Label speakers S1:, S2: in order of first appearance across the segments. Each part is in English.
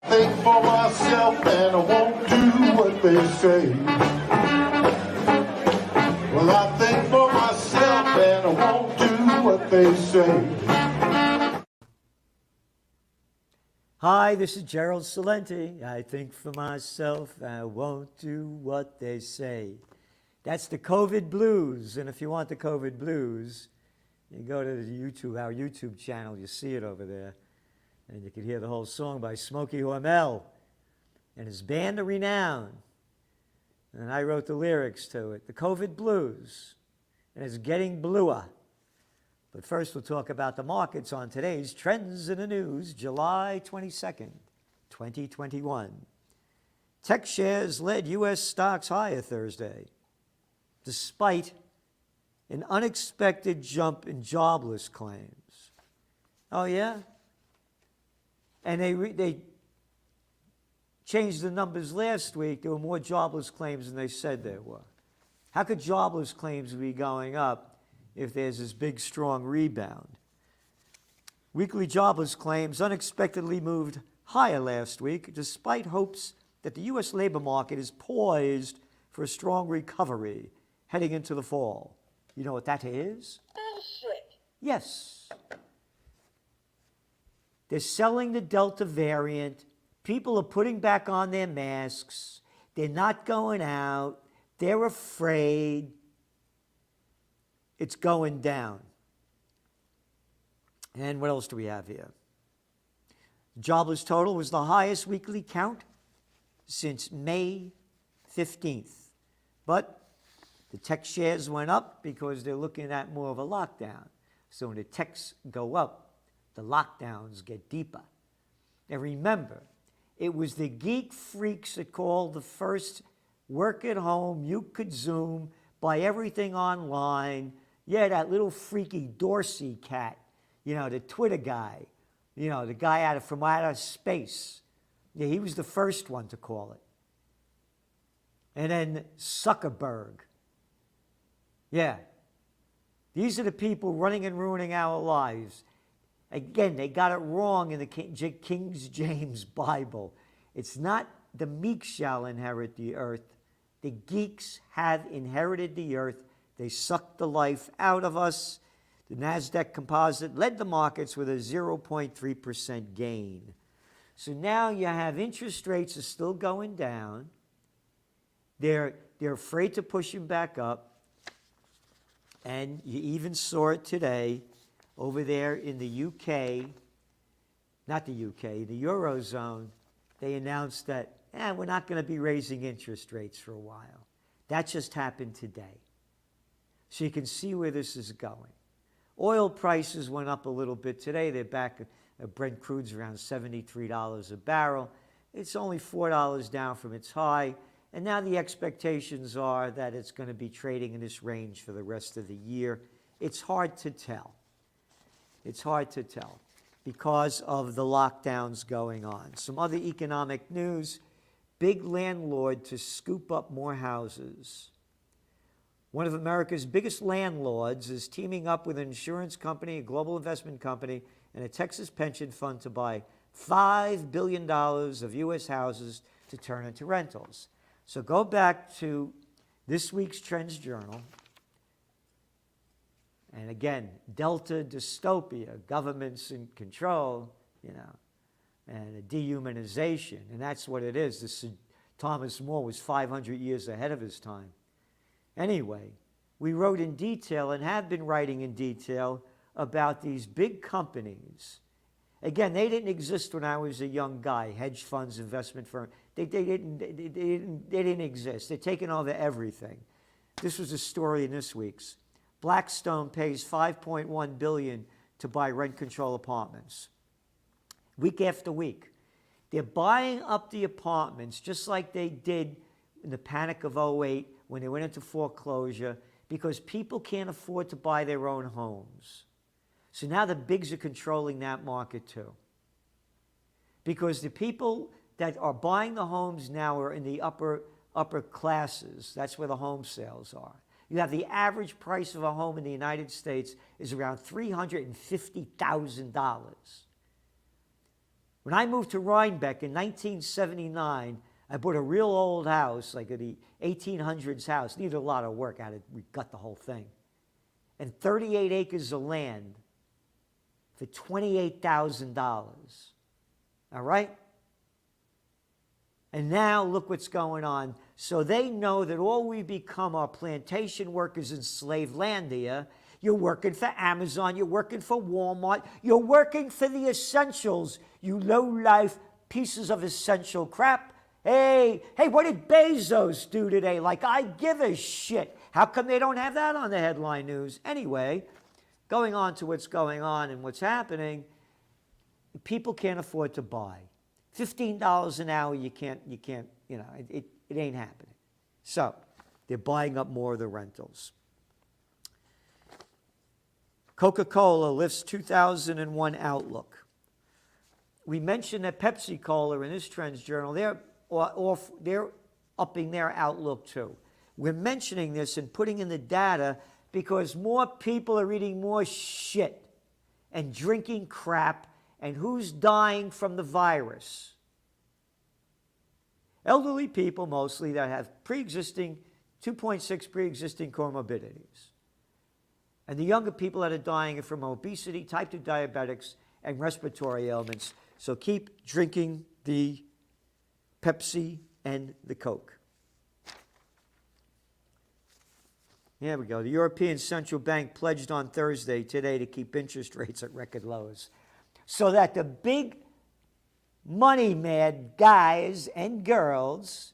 S1: Think for myself and I won't do what they say. Well, I think for myself and I won't do what they say.
S2: Hi, this is Gerald Salenti. I think for myself and I won't do what they say. That's the COVID blues. And if you want the COVID blues, you go to our YouTube channel. You see it over there. And you can hear the whole song by Smokey Hormel and his Band of Renown. And I wrote the lyrics to it, the COVID blues. And it's getting bluer. But first we'll talk about the markets on today's Trends in the News, July 22nd, 2021. Tech shares led U.S. stocks higher Thursday, despite an unexpected jump in jobless claims. Oh, yeah? And they changed the numbers last week. There were more jobless claims than they said there were. How could jobless claims be going up if there's this big, strong rebound? Weekly jobless claims unexpectedly moved higher last week, despite hopes that the U.S. labor market is poised for a strong recovery heading into the fall. You know what that is?
S3: Bullshit.
S2: Yes. They're selling the Delta variant. People are putting back on their masks. They're not going out. They're afraid. It's going down. And what else do we have here? Jobless total was the highest weekly count since May 15th. But the tech shares went up because they're looking at more of a lockdown. So when the techs go up, the lockdowns get deeper. And remember, it was the geek freaks that called the first work at home, you could Zoom, buy everything online. Yeah, that little freaky Dorsey cat, the Twitter guy, the guy from outer space. Yeah, he was the first one to call it. And then Zuckerberg. Yeah. These are the people running and ruining our lives. Again, they got it wrong in the King James Bible. It's not the meek shall inherit the earth. The geeks have inherited the earth. They sucked the life out of us. The NASDAQ composite led the markets with a 0.3% gain. So now you have interest rates are still going down. They're afraid to push them back up. And you even saw it today over there in the UK, not the UK, the Eurozone. They announced that we're not going to be raising interest rates for a while. That just happened today. So you can see where this is going. Oil prices went up a little bit today. They're back, Brent crude's around $73 a barrel. It's only $4 down from its high. And now the expectations are that it's going to be trading in this range for the rest of the year. It's hard to tell. It's hard to tell because of the lockdowns going on. Some other economic news, big landlord to scoop up more houses. One of America's biggest landlords is teaming up with an insurance company, a global investment company, and a Texas pension fund to buy $5 billion of U.S. houses to turn into rentals. So go back to this week's Trends Journal. And again, Delta dystopia, governments in control, and a dehumanization. And that's what it is. Thomas More was 500 years ahead of his time. Anyway, we wrote in detail and have been writing in detail about these big companies. Again, they didn't exist when I was a young guy, hedge funds, investment firms. They didn't exist. They're taking over everything. This was a story in this week's. Blackstone pays $5.1 billion to buy rent control apartments. Week after week. They're buying up the apartments just like they did in the panic of '08 when they went into foreclosure because people can't afford to buy their own homes. So now the bigs are controlling that market too. Because the people that are buying the homes now are in the upper classes. That's where the home sales are. You have the average price of a home in the United States is around $350,000. When I moved to Rhinebeck in 1979, I bought a real old house, like the 1800s house. Needed a lot of work. We gut the whole thing. And 38 acres of land for $28,000. All right? And now look what's going on. So they know that all we become are plantation workers in Slavelandia. You're working for Amazon. You're working for Walmart. You're working for the essentials, you low-life pieces of essential crap. Hey, what did Bezos do today? Like, I give a shit. How come they don't have that on the headline news? Anyway, going on to what's going on and what's happening, people can't afford to buy. $15 an hour, you can't, it ain't happening. So they're buying up more of the rentals. Coca-Cola lifts 2001 outlook. We mentioned that Pepsi-Cola in this Trends Journal, they're upping their outlook too. We're mentioning this and putting in the data because more people are eating more shit and drinking crap. And who's dying from the virus? Elderly people mostly that have 2.6 pre-existing comorbidities. And the younger people that are dying are from obesity, type 2 diabetics, and respiratory ailments. So keep drinking the Pepsi and the Coke. Here we go. The European Central Bank pledged on Thursday today to keep interest rates at record lows, so that the big money-mad guys and girls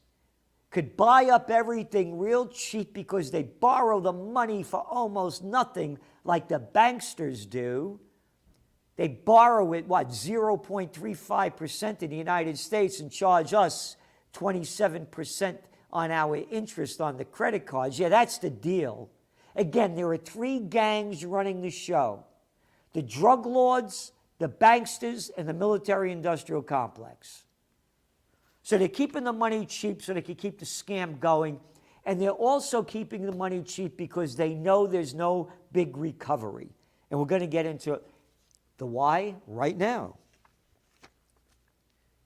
S2: could buy up everything real cheap because they borrow the money for almost nothing like the banksters do. They borrow it, 0.35% in the United States and charge us 27% on our interest on the credit cards. Yeah, that's the deal. Again, there are three gangs running the show: the drug lords, the banksters, and the military-industrial complex. So they're keeping the money cheap so they can keep the scam going. And they're also keeping the money cheap because they know there's no big recovery. And we're going to get into the why right now.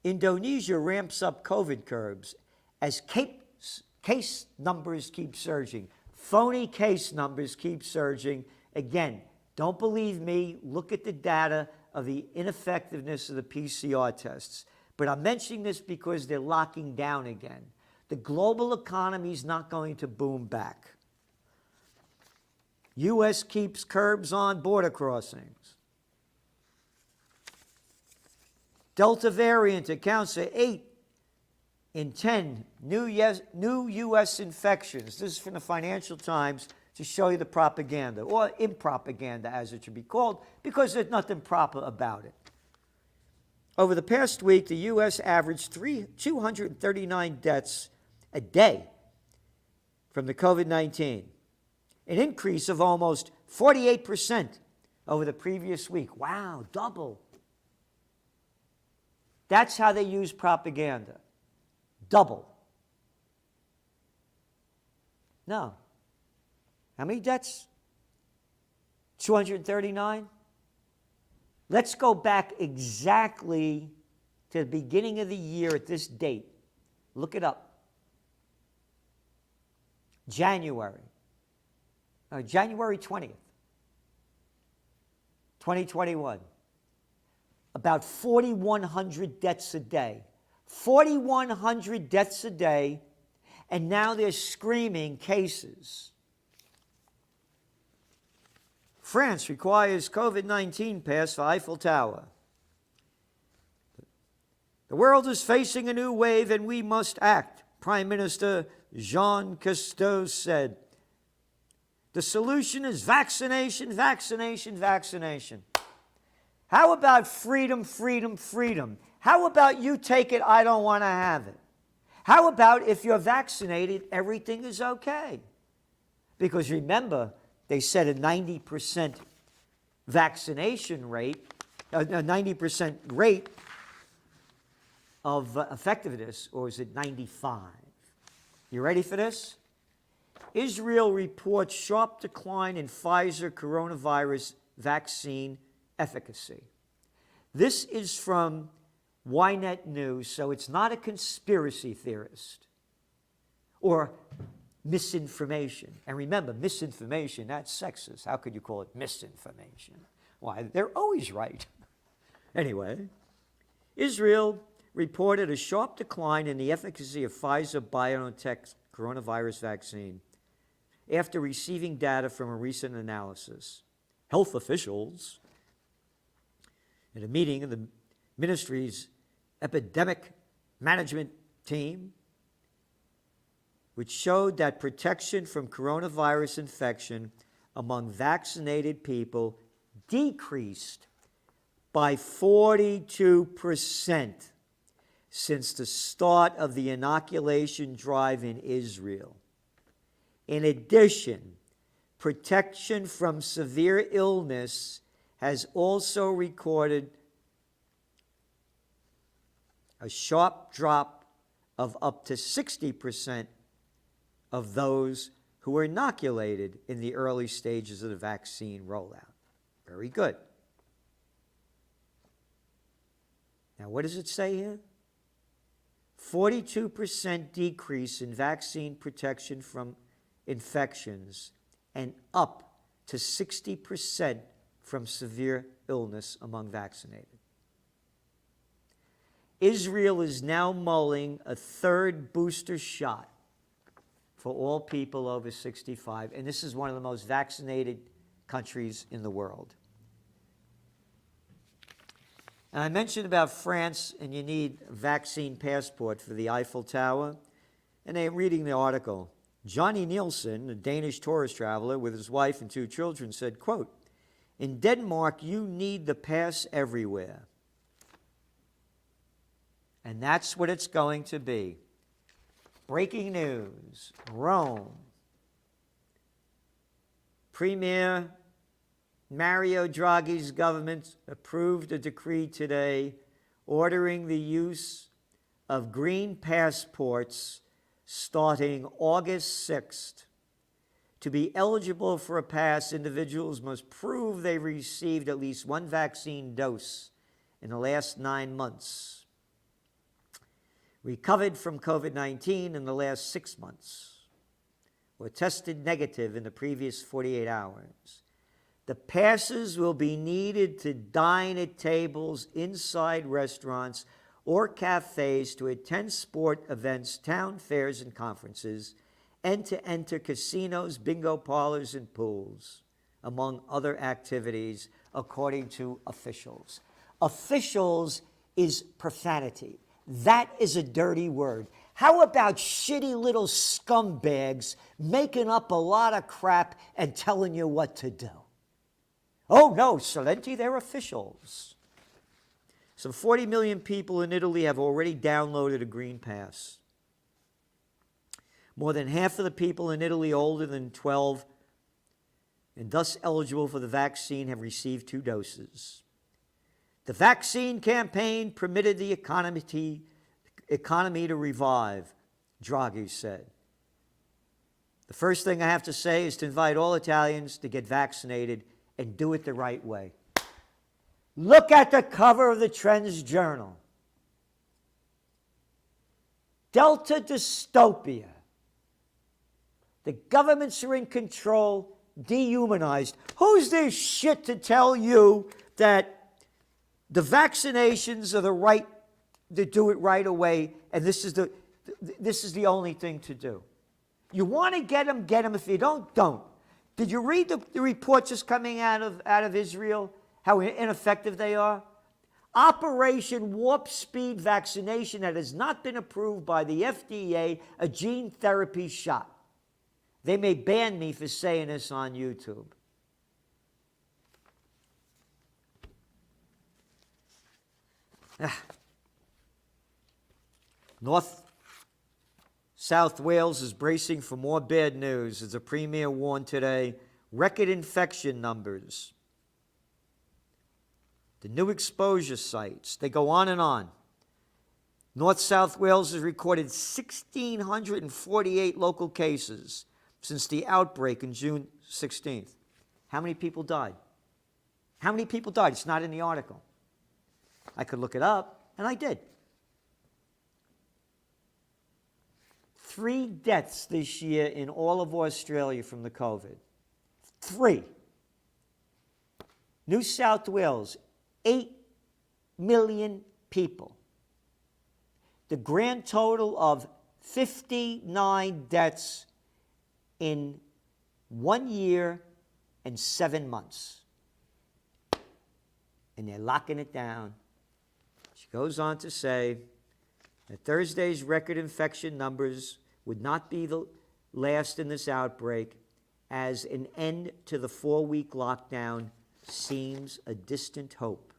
S2: Indonesia ramps up COVID curbs as case numbers keep surging. Phony case numbers keep surging. Again, don't believe me. Look at the data of the ineffectiveness of the PCR tests. But I'm mentioning this because they're locking down again. The global economy is not going to boom back. U.S. keeps curbs on border crossings. Delta variant accounts for 8 in 10 new U.S. infections. This is from the Financial Times to show you the propaganda, or impropaganda as it should be called, because there's nothing proper about it. Over the past week, the U.S. averaged 239 deaths a day from the COVID-19, an increase of almost 48% over the previous week. Wow, double. That's how they use propaganda. Double. No. How many deaths? 239? Let's go back exactly to the beginning of the year at this date. Look it up. January 20th, 2021. About 4,100 deaths a day. 4,100 deaths a day, and now they're screaming cases. France requires COVID-19 pass for Eiffel Tower. The world is facing a new wave and we must act, Prime Minister Jean Castex said. The solution is vaccination, vaccination, vaccination. How about freedom, freedom, freedom? How about you take it, I don't want to have it? How about if you're vaccinated, everything is okay? Because remember, they said a 90% vaccination rate, a 90% rate of effectiveness, or is it 95? You ready for this? Israel reports sharp decline in Pfizer coronavirus vaccine efficacy. This is from Ynet News, so it's not a conspiracy theorist or misinformation. And remember, misinformation, that's sexist. How could you call it misinformation? Why, they're always right. Anyway, Israel reported a sharp decline in the efficacy of Pfizer-BioNTech's coronavirus vaccine after receiving data from a recent analysis. Health officials at a meeting of the ministry's epidemic management team, which showed that protection from coronavirus infection among vaccinated people decreased by 42% since the start of the inoculation drive in Israel. In addition, protection from severe illness has also recorded a sharp drop of up to 60% of those who were inoculated in the early stages of the vaccine rollout. Very good. Now, what does it say here? 42% decrease in vaccine protection from infections and up to 60% from severe illness among vaccinated. Israel is now mulling a third booster shot for all people over 65, and this is one of the most vaccinated countries in the world. And I mentioned about France, and you need a vaccine passport for the Eiffel Tower, and I'm reading the article. Johnny Nielsen, a Danish tourist traveler with his wife and 2 children, said, quote, "In Denmark, you need the pass everywhere." And that's what it's going to be. Breaking news, Rome. Premier Mario Draghi's government approved a decree today ordering the use of green passports starting August 6th. To be eligible for a pass, individuals must prove they received at least 1 vaccine dose in the last 9 months, recovered from COVID-19 in the last 6 months, or tested negative in the previous 48 hours. The passes will be needed to dine at tables inside restaurants or cafes, to attend sport events, town fairs, and conferences, and to enter casinos, bingo parlors, and pools, among other activities, according to officials. Officials is profanity. That is a dirty word. How about shitty little scumbags making up a lot of crap and telling you what to do? Oh no, Salenti, they're officials. Some 40 million people in Italy have already downloaded a green pass. More than half of the people in Italy older than 12 and thus eligible for the vaccine have received 2 doses. The vaccine campaign permitted the economy to revive, Draghi said. The first thing I have to say is to invite all Italians to get vaccinated and do it the right way. Look at the cover of the Trends Journal. Delta dystopia. The governments are in control, dehumanized. Who's this shit to tell you that the vaccinations are the right, to do it right away, and this is the only thing to do? You want to get them, get them. If you don't, don't. Did you read the report just coming out of Israel, how ineffective they are? Operation Warp Speed vaccination that has not been approved by the FDA, a gene therapy shot. They may ban me for saying this on YouTube. South Wales is bracing for more bad news, as the Premier warned today. Record infection numbers. The new exposure sites, they go on and on. North South Wales has recorded 1,648 local cases since the outbreak on June 16th. How many people died? How many people died? It's not in the article. I could look it up. And I did. 3 deaths this year in all of Australia from the COVID. 3. New South Wales, 8 million people. The grand total of 59 deaths in 1 year and 7 months. And they're locking it down. She goes on to say that Thursday's record infection numbers would not be the last in this outbreak, as an end to the 4-week lockdown seems a distant hope.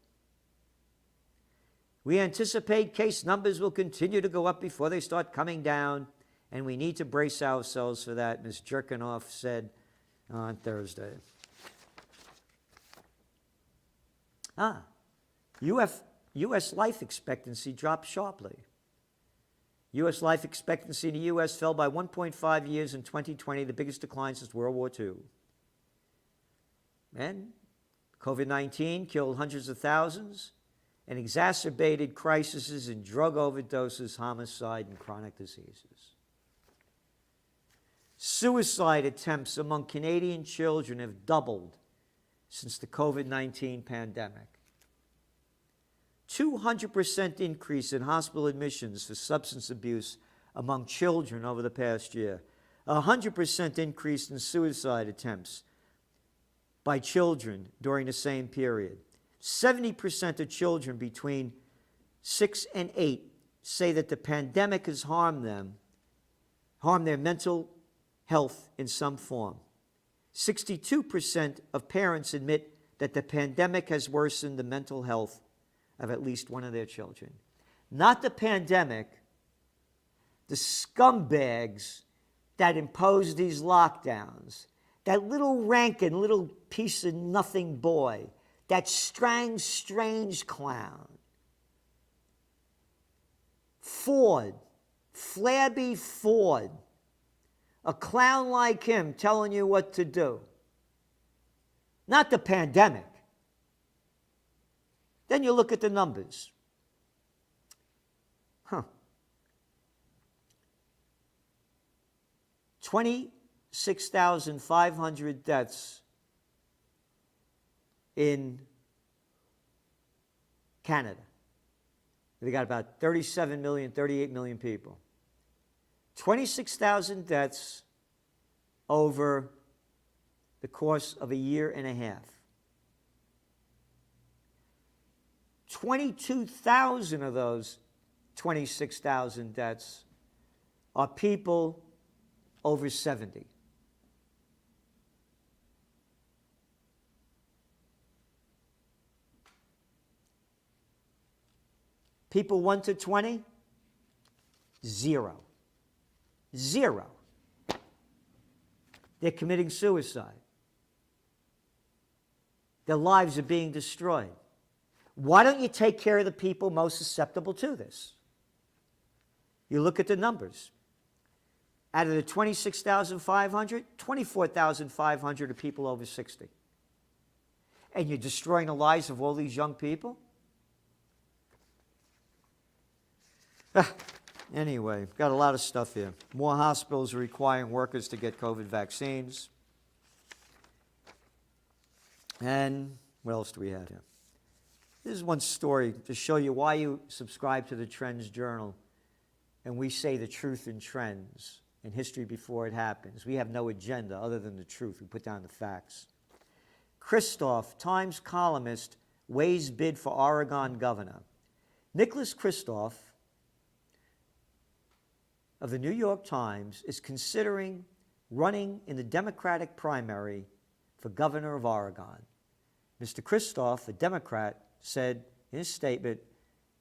S2: We anticipate case numbers will continue to go up before they start coming down, and we need to brace ourselves for that, Ms. Jerkinoff said on Thursday. U.S. life expectancy dropped sharply. U.S. life expectancy in the U.S. fell by 1.5 years in 2020, the biggest decline since World War II. And COVID-19 killed hundreds of thousands and exacerbated crises in drug overdoses, homicide, and chronic diseases. Suicide attempts among Canadian children have doubled since the COVID-19 pandemic. 200% increase in hospital admissions for substance abuse among children over the past year. 100% increase in suicide attempts by children during the same period. 70% of children between 6 and 8 say that the pandemic has harmed their mental health in some form. 62% of parents admit that the pandemic has worsened the mental health of at least one of their children. Not the pandemic, the scumbags that imposed these lockdowns, that little Rankin, little piece of nothing boy, that strange clown. Ford, flabby Ford, a clown like him telling you what to do. Not the pandemic. Then you look at the numbers. 26,500 deaths in Canada. They got about 37 million, 38 million people. 26,000 deaths over the course of a year and a half. 22,000 of those 26,000 deaths are people over 70. People 1 to 20, 0. 0. They're committing suicide. Their lives are being destroyed. Why don't you take care of the people most susceptible to this? You look at the numbers. Out of the 26,500, 24,500 are people over 60. And you're destroying the lives of all these young people? Anyway, got a lot of stuff here. More hospitals are requiring workers to get COVID vaccines. And what else do we have here? This is one story to show you why you subscribe to the Trends Journal. And we say the truth in trends and history before it happens. We have no agenda other than the truth. We put down the facts. Kristof, Times columnist, weighs bid for Oregon governor. Nicholas Kristof of the New York Times is considering running in the Democratic primary for governor of Oregon. Mr. Kristof, a Democrat, said in his statement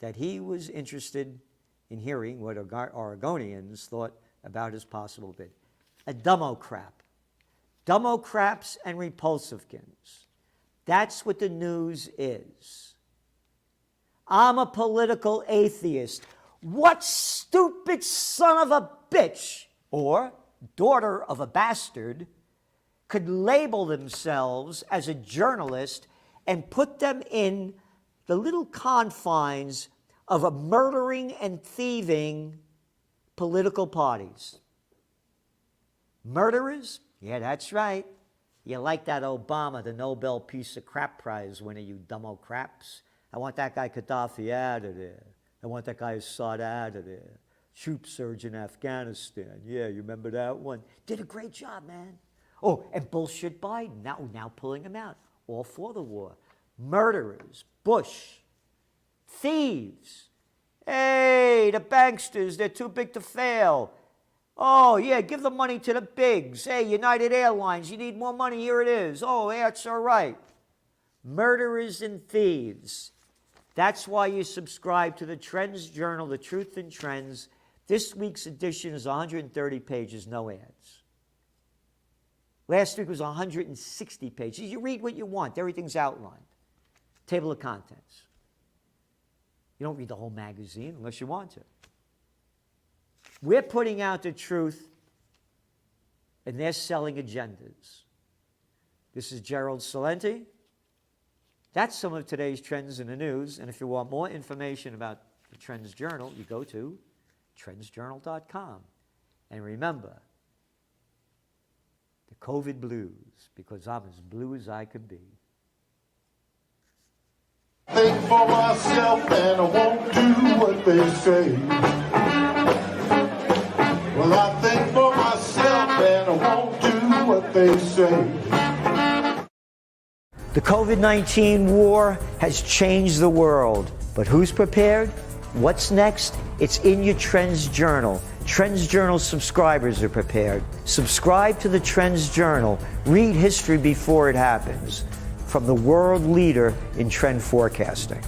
S2: that he was interested in hearing what Oregonians thought about his possible bid. A Democrat. Democrats and Repulsivekins. That's what the news is. I'm a political atheist. What stupid son of a bitch or daughter of a bastard could label themselves as a journalist and put them in the little confines of a murdering and thieving political parties. Murderers? Yeah, that's right. You like that Obama, the Nobel Peace of Crap Prize winner, you dumbo craps. I want that guy Gaddafi out of there. I want that guy Assad out of there. Troop surge in Afghanistan. Yeah, you remember that one? Did a great job, man. Oh, and bullshit Biden, now pulling him out. All for the war. Murderers, Bush, thieves. Hey, the banksters, they're too big to fail. Oh, yeah, give the money to the bigs. Hey, United Airlines, you need more money, here it is. Oh, yeah, it's all right. Murderers and thieves. That's why you subscribe to the Trends Journal, The Truth in Trends. This week's edition is 130 pages, no ads. Last week was 160 pages. You read what you want. Everything's outlined. Table of contents. You don't read the whole magazine unless you want to. We're putting out the truth, and they're selling agendas. This is Gerald Salenti. That's some of today's trends in the news. And if you want more information about the Trends Journal, you go to trendsjournal.com. And remember, the COVID blues, because I'm as blue as I could be.
S1: Think for myself and I won't do what they say. Well, I think for myself and I won't do what they say.
S2: The COVID-19 war has changed the world, but who's prepared? What's next? It's in your Trends Journal. Trends Journal subscribers are prepared. Subscribe to the Trends Journal. Read history before it happens. From the world leader in trend forecasting.